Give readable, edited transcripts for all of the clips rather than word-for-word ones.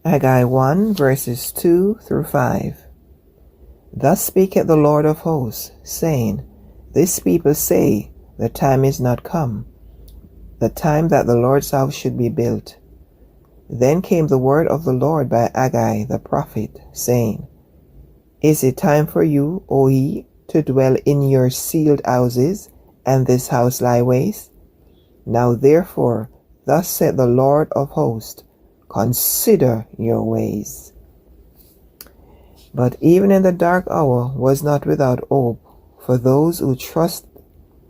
Haggai 1 verses 2 through 5. Thus speaketh the Lord of hosts, saying, This people say, The time is not come, the time that the Lord's house should be built. Then came the word of the Lord by Haggai the prophet, saying, Is it time for you, O ye, to dwell in your sealed houses, and this house lie waste? Now therefore, thus saith the Lord of hosts, Consider your ways. But even in the dark hour was not without hope for those whose trust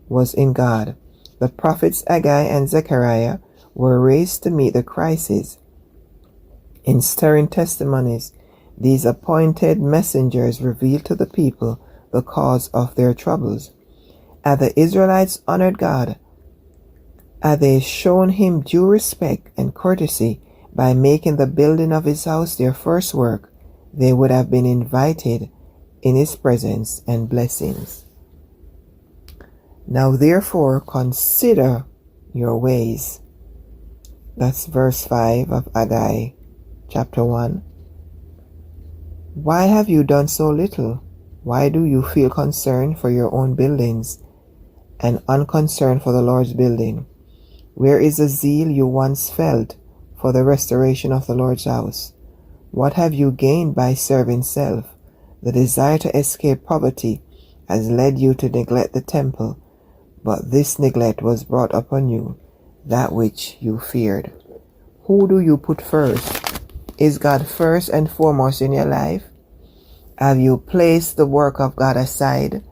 was in God. The prophets Haggai and Zechariah were raised to meet the crisis. In stirring testimonies, these appointed messengers revealed to the people the cause of their troubles. Had the Israelites honored God, had they shown him due respect and courtesy by making the building of his house their first work, they would have been invited in his presence and blessings. Now therefore consider your ways. That's verse 5 of Haggai chapter 1. Why have you done so little? Why do you feel concerned for your own buildings and unconcerned for the Lord's building? Where is the zeal you once felt for the restoration of the Lord's house? What have you gained by serving self? The desire to escape poverty has led you to neglect the temple, but this neglect was brought upon you, that which you feared. Who do you put first? Is God first and foremost in your life? Have you placed the work of God aside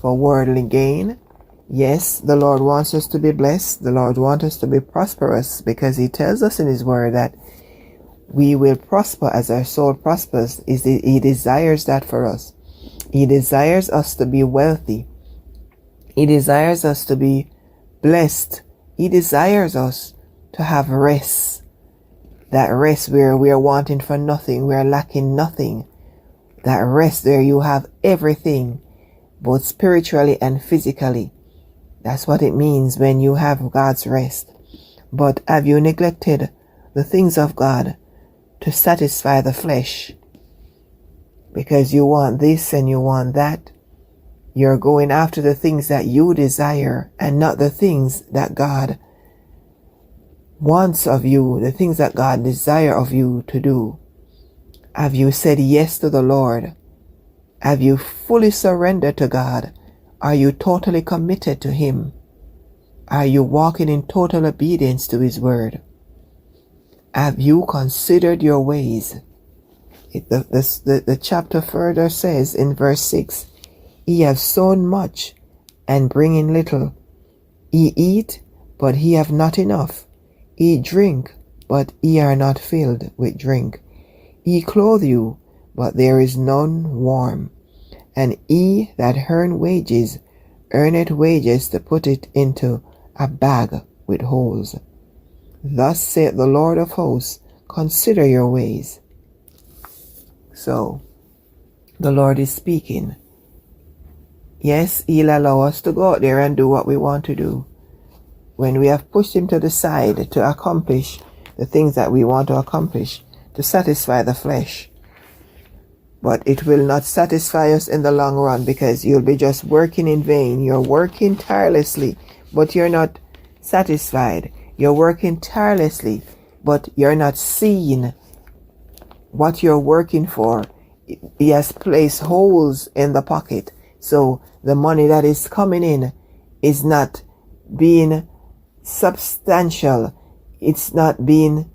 for worldly gain? Yes, the Lord wants us to be blessed. The Lord wants us to be prosperous, because he tells us in his word that we will prosper as our soul prospers. He desires that for us. He desires us to be wealthy. He desires us to be blessed. He desires us to have rest. That rest where we are wanting for nothing, we are lacking nothing. That rest where you have everything, both spiritually and physically. That's what it means when you have God's rest. But have you neglected the things of God to satisfy the flesh? Because you want this and you want that. You're going after the things that you desire and not the things that God wants of you, the things that God desires of you to do. Have you said yes to the Lord? Have you fully surrendered to God? Are you totally committed to him? Are you walking in total obedience to his word? Have you considered your ways? The chapter further says in verse 6, Ye have sown much and bring in little. Ye eat, but ye have not enough. Ye drink, but ye are not filled with drink. Ye clothe you, but there is none warm. And ye that earn wages, earneth wages to put it into a bag with holes. Thus saith the Lord of hosts, Consider your ways. So, the Lord is speaking. Yes, he'll allow us to go out there and do what we want to do. When we have pushed him to the side to accomplish the things that we want to accomplish, to satisfy the flesh. But it will not satisfy us in the long run, because you'll be just working in vain. You're working tirelessly, but you're not satisfied. You're working tirelessly, but you're not seeing what you're working for. He has placed holes in the pocket. So the money that is coming in is not being substantial. It's not being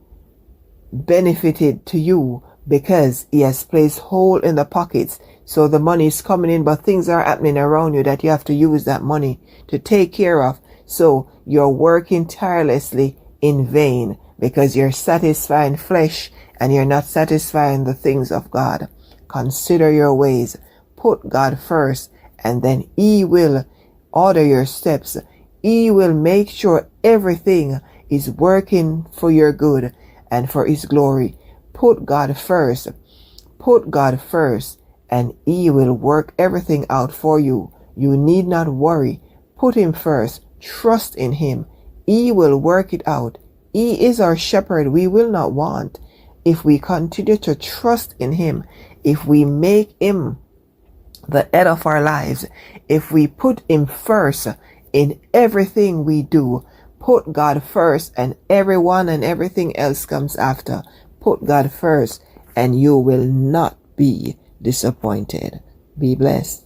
benefited to you, because he has placed hole in the pockets. So the money is coming in, but things are happening around you that you have to use that money to take care of. So you're working tirelessly in vain, because you're satisfying flesh and you're not satisfying the things of God. Consider your ways. Put God first, and then he will order your steps. He will make sure everything is working for your good and for his glory. Put God first. Put God first, and he will work everything out for you. You need not worry. Put him first. Trust in him. He will work it out. He is our shepherd. We will not want. if we continue to trust in him, if we make him the head of our lives, if we put him first in everything we do, put God first and everyone and everything else comes after. Put God first and you will not be disappointed. Be blessed.